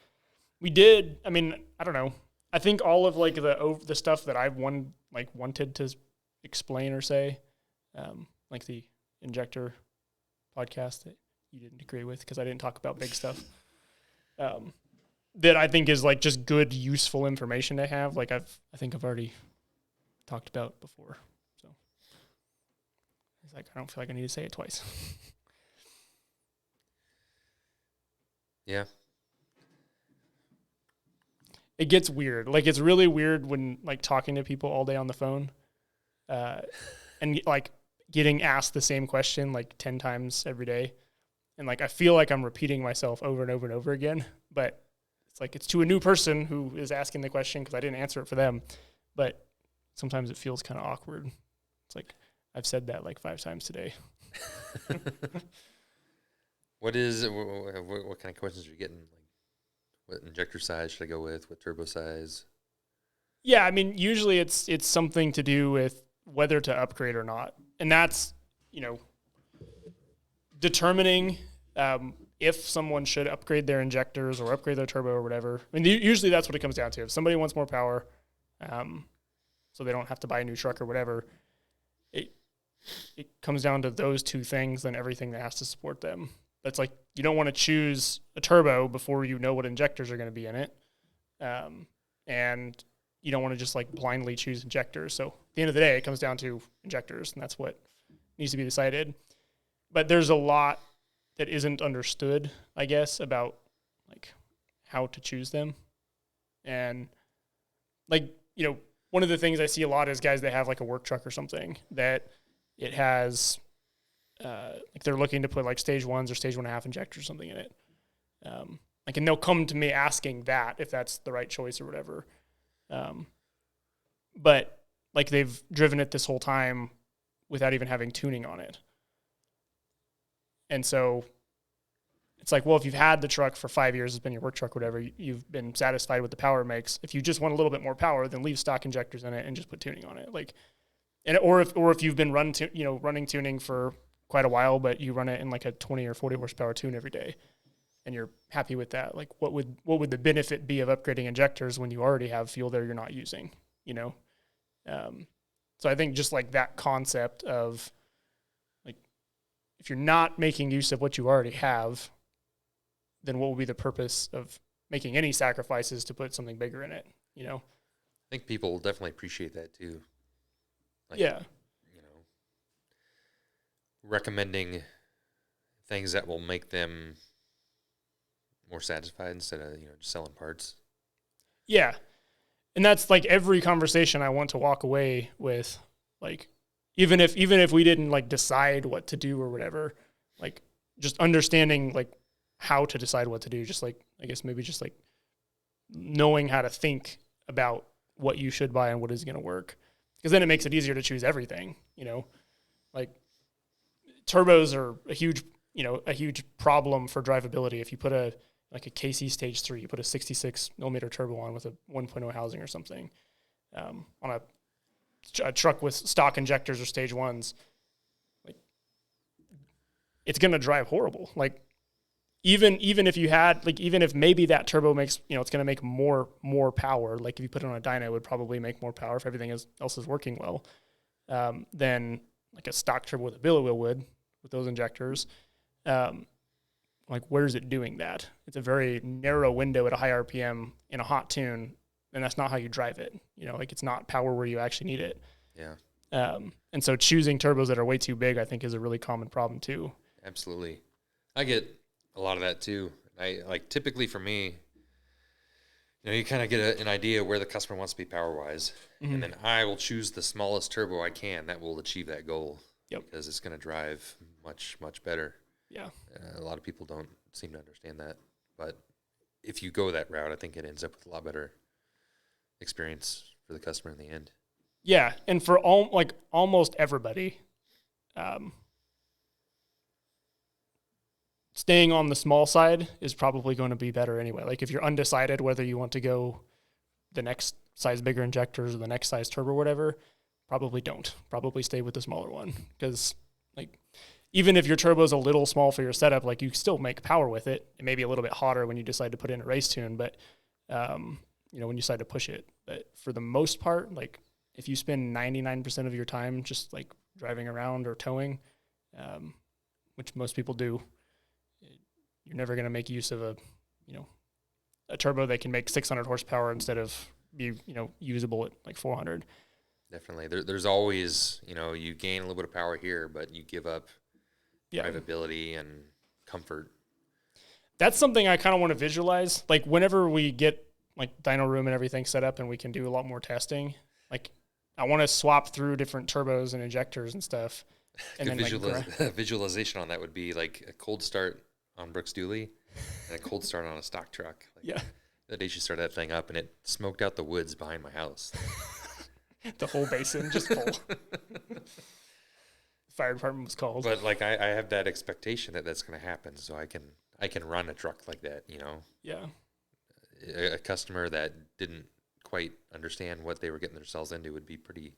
we did. I mean, I don't know. I think all of like the stuff that I've wanted to explain or say, like the injector podcast that you didn't agree with because I didn't talk about big stuff. That I think is like just good, useful information to have. Like I think I've already talked about before. So it's like I don't feel like I need to say it twice. Yeah. It gets weird. Like it's really weird when like talking to people all day on the phone, and like getting asked the same question like 10 times every day. And like I feel like I'm repeating myself over and over and over again, but it's like it's to a new person who is asking the question because I didn't answer it for them. But sometimes it feels kind of awkward. It's like I've said that like 5 times today. What kind of questions are you getting? Like, what injector size should I go with? What turbo size? Yeah, I mean, usually it's something to do with whether to upgrade or not, and that's determining if someone should upgrade their injectors or upgrade their turbo or whatever. I mean, usually that's what it comes down to. If somebody wants more power, so they don't have to buy a new truck or whatever, it comes down to those two things, then everything that has to support them. That's like you don't want to choose a turbo before you know what injectors are going to be in it, and you don't want to just like blindly choose injectors. So at the end of the day, it comes down to injectors, and that's what needs to be decided. But there's a lot that isn't understood, I guess, about like how to choose them. And like, one of the things I see a lot is guys that have like a work truck or something that it has, like they're looking to put like stage 1s or stage 1.5 injectors or something in it. Like, and they'll come to me asking that if that's the right choice or whatever. But like they've driven it this whole time without even having tuning on it. And so it's like, well, if you've had the truck for 5 years, it's been your work truck, whatever, you've been satisfied with the power it makes. If you just want a little bit more power, then leave stock injectors in it and just put tuning on it. Like, and or if you've been running tuning for quite a while, but you run it in like a 20 or 40 horsepower tune every day, and you're happy with that, like what would the benefit be of upgrading injectors when you already have fuel there you're not using? So I think just like that concept of like, if you're not making use of what you already have, then what will be the purpose of making any sacrifices to put something bigger in it? I think people will definitely appreciate that too. Like, yeah. Recommending things that will make them more satisfied instead of, just selling parts. Yeah. And that's like every conversation I want to walk away with, like, even if we didn't like decide what to do or whatever, like just understanding like how to decide what to do, just like, I guess maybe just like knowing how to think about what you should buy and what is going to work. Because then it makes it easier to choose everything, like turbos are a huge problem for drivability. If you put a KC Stage 3, you put a 66 millimeter turbo on with a 1.0 housing or something, on a truck with stock injectors or stage 1s, like it's going to drive horrible. Like even if you had, like, even if maybe that turbo makes, it's going to make more power. Like if you put it on a dyno, it would probably make more power if everything else is working well, than like a stock turbo with a billet wheel would with those injectors. Like, where is it doing that? It's a very narrow window at a high RPM in a hot tune, and that's not how you drive it. Like it's not power where you actually need it. Yeah. And so choosing turbos that are way too big, I think, is a really common problem too. Absolutely. I get a lot of that too. Typically for me, you kind of get an idea where the customer wants to be power-wise, mm-hmm. and then I will choose the smallest turbo I can that will achieve that goal. Yep. Because it's going to drive much, much better. Yeah. A lot of people don't seem to understand that. But if you go that route, I think it ends up with a lot better experience for the customer in the end. Yeah, and for almost everybody, staying on the small side is probably going to be better anyway. Like if you're undecided whether you want to go the next size bigger injectors or the next size turbo or whatever, probably don't. Probably stay with the smaller one, because like even if your turbo is a little small for your setup, like you still make power with it. It may be a little bit hotter when you decide to put in a race tune, but you know, when you decide to push it. But for the most part, like if you spend 99% of your time just like driving around or towing, which most people do, you're never going to make use of a turbo that can make 600 horsepower instead of be, you know, usable at like 400. Definitely. There's always, you know, you gain a little bit of power here, but you give up drivability and comfort. That's something I kind of want to visualize. Like whenever we get like dyno room and everything set up and we can do a lot more testing, like I want to swap through different turbos and injectors and stuff. And then visualization on that would be like a cold start on Brooks Dooley and a cold start on a stock truck. Like the day she started that thing up and it smoked out the woods behind my house. The whole basin just full. Fire department was called. But like I have that expectation that that's going to happen, so I can run a truck like that, you know. Yeah. A customer that didn't quite understand what they were getting themselves into would be pretty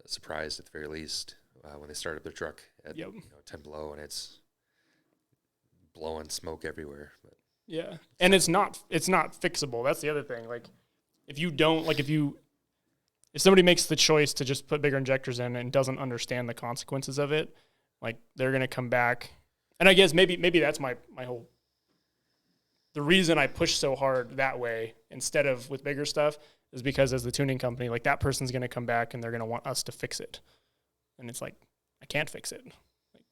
surprised at the very least when they start up their truck at 10 below and it's blowing smoke everywhere. But yeah, and it's not fixable. That's the other thing. Like if somebody makes the choice to just put bigger injectors in and doesn't understand the consequences of it, like they're going to come back. And I guess maybe that's my whole, the reason I push so hard that way instead of with bigger stuff is because as the tuning company, like that person's going to come back and they're going to want us to fix it. And it's like, I can't fix it. Like,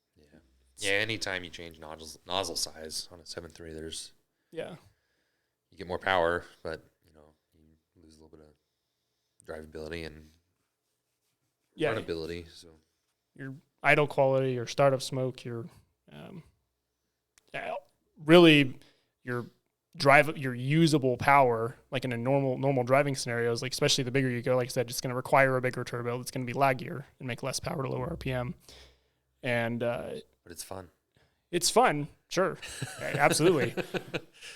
yeah. Anytime you change nozzle size on a 7.3, there's, you get more power, but you lose a little bit of drivability and runnability. So your idle quality, your startup smoke, your really your usable power, like in a normal driving scenarios, like especially the bigger you go, like I said, it's going to require a bigger turbo. It's going to be laggier and make less power to lower RPM. And but it's fun. It's fun, sure, absolutely.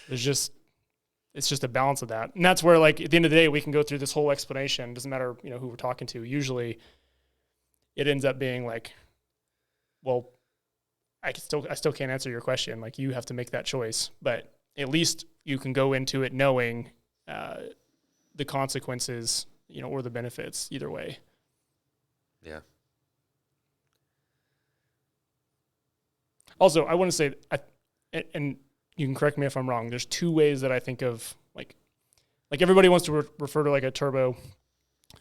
It's just a balance of that. And that's where, like, at the end of the day, we can go through this whole explanation. Doesn't matter, who we're talking to. Usually it ends up being like, well, I still can't answer your question. Like, you have to make that choice. But at least you can go into it knowing the consequences, or the benefits either way. Yeah. Also, I want to say, and you can correct me if I'm wrong, there's two ways that I think of, like everybody wants to refer to like a turbo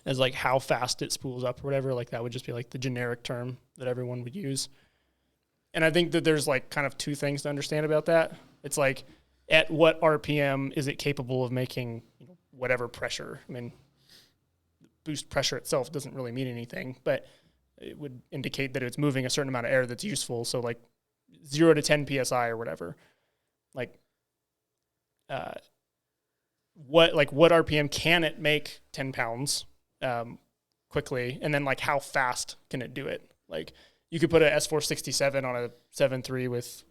as like how fast it spools up or whatever. Like that would just be like the generic term that everyone would use. And I think that there's like kind of two things to understand about that. It's like, at what RPM is it capable of making whatever pressure? I mean, boost pressure itself doesn't really mean anything, but it would indicate that it's moving a certain amount of air that's useful. So like 0 to 10 PSI or whatever. Like, what RPM can it make 10 pounds quickly? And then like how fast can it do it? Like you could put a S467 on a 7.3 with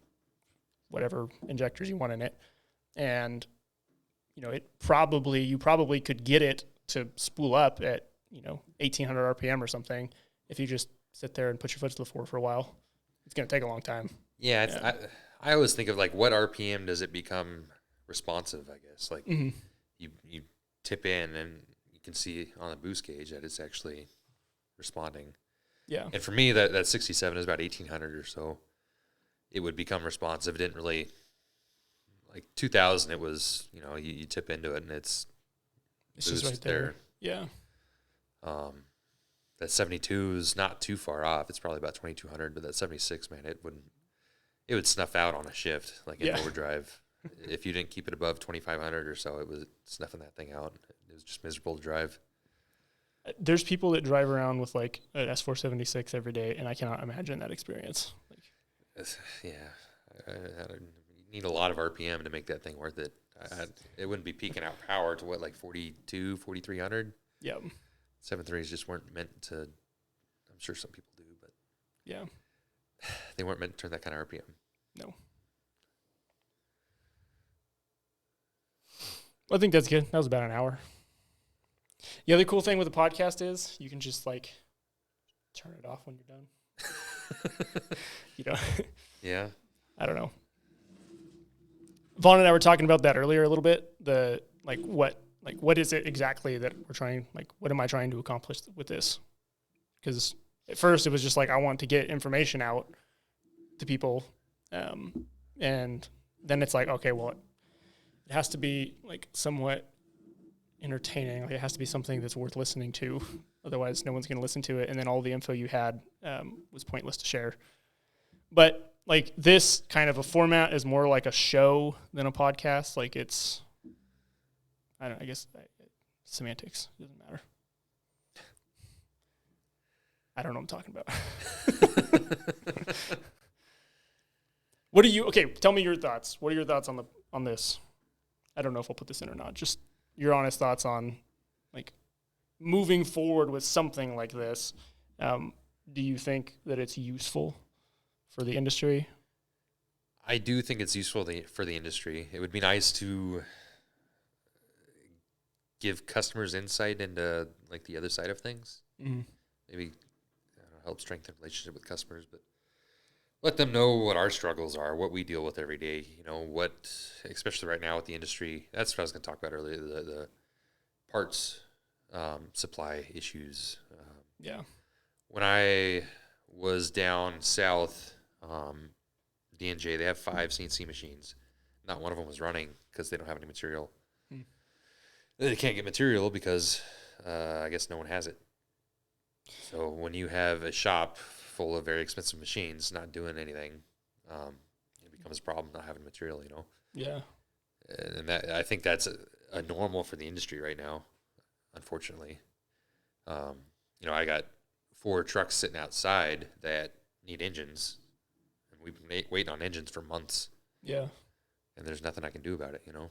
whatever injectors you want in it. And, you probably could get it to spool up at, 1800 RPM or something. If you just sit there and put your foot to the floor for a while, it's going to take a long time. Yeah. I always think of like what RPM does it become responsive, I guess. Like you tip in and you can see on the boost gauge that it's actually responding. Yeah. And for me, that 67 is about 1800 or so. It would become responsive. It didn't really, like 2000, it was, you tip into it and it's just right there. Yeah. That 72 is not too far off. It's probably about 2200, but that 76, man, it would snuff out on a shift, like in overdrive. If you didn't keep it above 2500 or so, it was snuffing that thing out. It was just miserable to drive. There's people that drive around with like an S476 every day, and I cannot imagine that experience. You need a lot of RPM to make that thing worth it. It wouldn't be peaking out power to what, like 42, 4300? Yeah. 7.3s just weren't meant to, I'm sure some people do, but yeah, they weren't meant to turn that kind of RPM. No. Well, I think that's good. That was about an hour. The other cool thing with the podcast is you can just like turn it off when you're done. You know, Yeah. I don't know. Vaughn and I were talking about that earlier a little bit. What is it exactly that we're trying, what am I trying to accomplish with this? Because at first it was just like, I want to get information out to people. And then it's like, okay, well, it has to be like somewhat entertaining. Like it has to be something that's worth listening to. Otherwise, no one's going to listen to it. And then all the info you had was pointless to share. But like this kind of a format is more like a show than a podcast. Like it's, I don't know, I guess semantics. It doesn't matter. I don't know what I'm talking about. Okay, tell me your thoughts. What are your thoughts on this? I don't know if I'll put this in or not. Just your honest thoughts on like moving forward with something like this. Do you think that it's useful for the industry? I do think it's useful for the industry. It would be nice to give customers insight into like the other side of things. Mm-hmm. Maybe help strengthen relationship with customers, but let them know what our struggles are, what we deal with every day. You know, what, especially right now with the industry. That's what I was going to talk about earlier. The parts supply issues. Yeah. When I was down south, D&J, they have 5 CNC machines. Not one of them was running because they don't have any material. They can't get material because I guess no one has it. So when you have a shop full of very expensive machines not doing anything, it becomes a problem not having material, you know? Yeah. And that, I think that's a normal for the industry right now, unfortunately. You know, I got 4 trucks sitting outside that need engines, and we've been waiting on engines for months. Yeah. And there's nothing I can do about it, you know?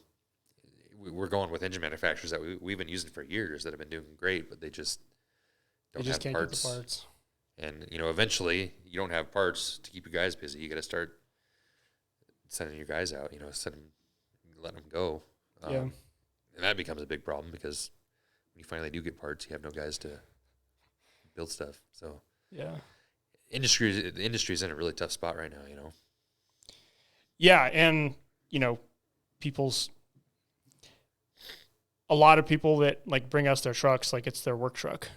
We're going with engine manufacturers that we've been using for years that have been doing great, but they just don't have can't parts. Get the parts. And, you know, eventually you don't have parts to keep your guys busy. You got to start sending your guys out, you know, letting them go. Yeah. And that becomes a big problem because when you finally do get parts, you have no guys to build stuff. So, yeah. The industry's in a really tough spot right now, you know? Yeah. And, you know, a lot of people that like bring us their trucks, like it's their work truck.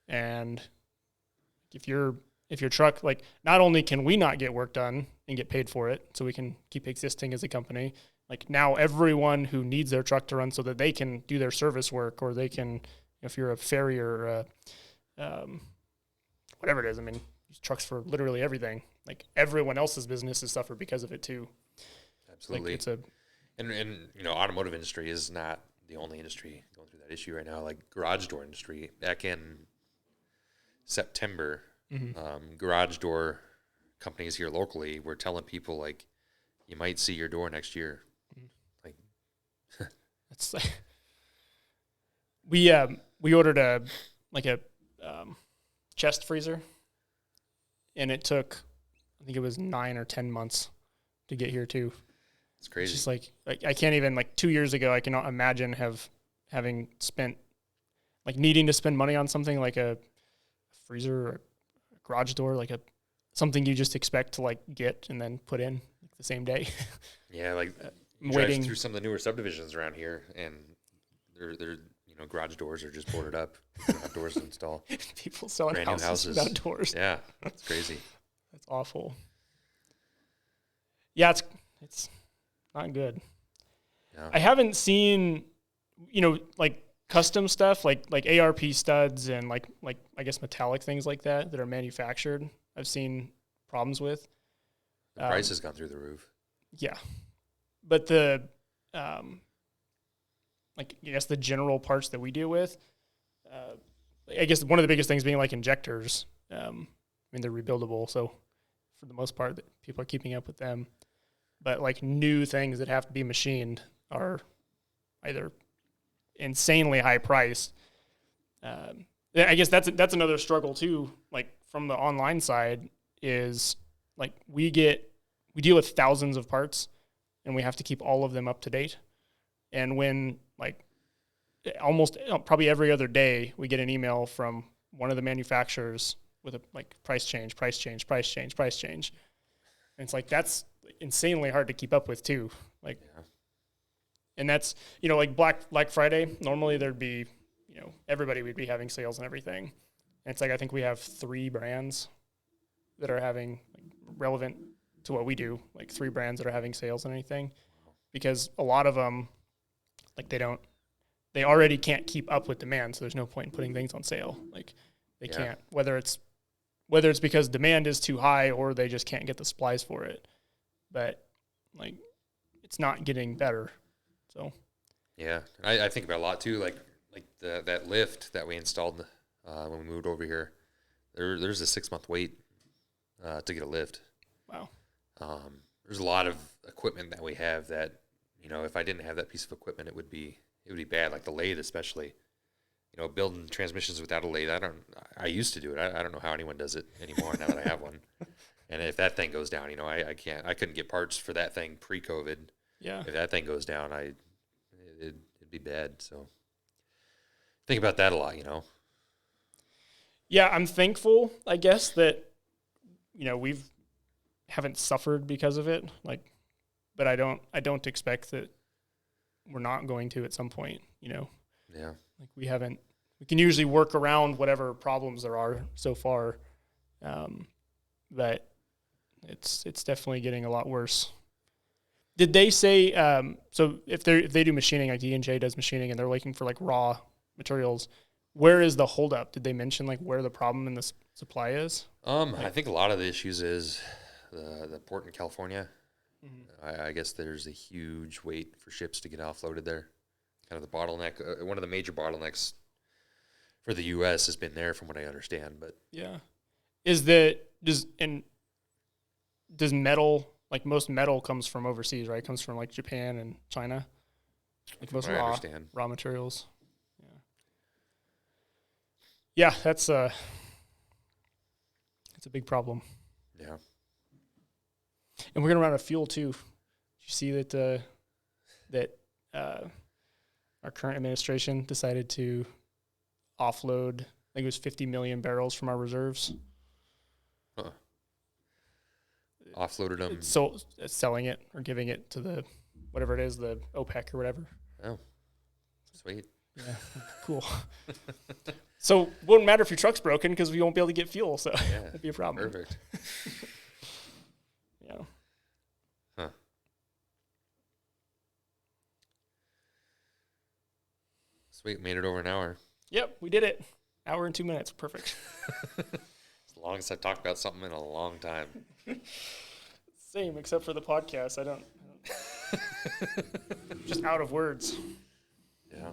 And if your truck, like not only can we not get work done and get paid for it so we can keep existing as a company, like now everyone who needs their truck to run so that they can do their service work, or they can, if you're a farrier, whatever it is, I mean, use trucks for literally everything. Like everyone else's business has suffered because of it too. Absolutely. Like and you know, automotive industry is not the only industry going through that issue right now. Like garage door industry, back in September, garage door companies here locally were telling people like, you might see your door next year. Like, that's like we ordered a chest freezer, and it took, I think it was 9 or 10 months to get here too. It's crazy. It's just like I can't even, like 2 years ago, I cannot imagine having spent, like needing to spend money on something like a freezer or a garage door, like something you just expect to like get and then put in like the same day. Yeah, like waiting through some of the newer subdivisions around here, and they're you know, garage doors are just boarded up. They don't have doors to install. People selling brand houses without doors. Yeah, it's crazy. That's awful. Yeah, it's not good. Yeah. I haven't seen, you know, like custom stuff like ARP studs and like I guess metallic things like that are manufactured. I've seen problems with. The price has gone through the roof. Yeah. But the like I guess the general parts that we deal with, I guess one of the biggest things being like injectors. I mean, they're rebuildable, so for the most part, people are keeping up with them. But like new things that have to be machined are either insanely high priced. I guess that's another struggle too. Like from the online side is like we deal with thousands of parts, and we have to keep all of them up to date. And when like almost probably every other day we get an email from one of the manufacturers with a like price change. And it's like, that's insanely hard to keep up with too. Like, and that's, you know, like Black Friday, normally there'd be, you know, everybody would be having sales and everything. And it's like, I think we have 3 brands that are having, like, relevant to what we do, like 3 brands that are having sales and anything, because a lot of them, like, they already can't keep up with demand. So there's no point in putting things on sale. Like, they can't, whether it's because demand is too high or they just can't get the supplies for it. But like, it's not getting better. So, yeah, I think about a lot too. Like that lift that we installed when we moved over here. There's a 6-month wait to get a lift. Wow. There's a lot of equipment that we have that, you know, if I didn't have that piece of equipment, it would be bad. Like the lathe, especially. You know, building transmissions without a lathe. I used to do it. I don't know how anyone does it anymore now that I have one. And if that thing goes down, you know, I couldn't get parts for that thing pre-COVID. Yeah. If that thing goes down, it'd be bad. So think about that a lot, you know. Yeah, I'm thankful, I guess, that, you know, haven't suffered because of it. Like, but I don't expect that we're not going to at some point, you know. Yeah. Like, we can usually work around whatever problems there are so far. But it's definitely getting a lot worse. Did they say, so if they do machining, like D&J does machining, and they're looking for like raw materials, where is the holdup? Did they mention like where the problem in the supply is? I think a lot of the issues is the port in California. Mm-hmm. I guess there's a huge wait for ships to get offloaded there. Kind of the bottleneck, one of the major bottlenecks for the U.S. has been there, from what I understand. But yeah, does metal, like most metal comes from overseas, right? It comes from like Japan and China, like most raw materials. Yeah, that's a big problem. Yeah, and we're gonna run out of fuel too. Did you see that our current administration decided to offload, I think it was 50 million barrels from our reserves. Huh. Offloaded them. So selling it or giving it to the, whatever it is, the OPEC or whatever. Oh, sweet. Yeah, cool. So it won't matter if your truck's broken because we won't be able to get fuel. So it'd be a problem. Perfect. Yeah. Huh. Sweet, made it over an hour. Yep, we did it. Hour and 2 minutes. Perfect. It's the longest I've talked about something in a long time. Same, except for the podcast. I don't just out of words. Yeah.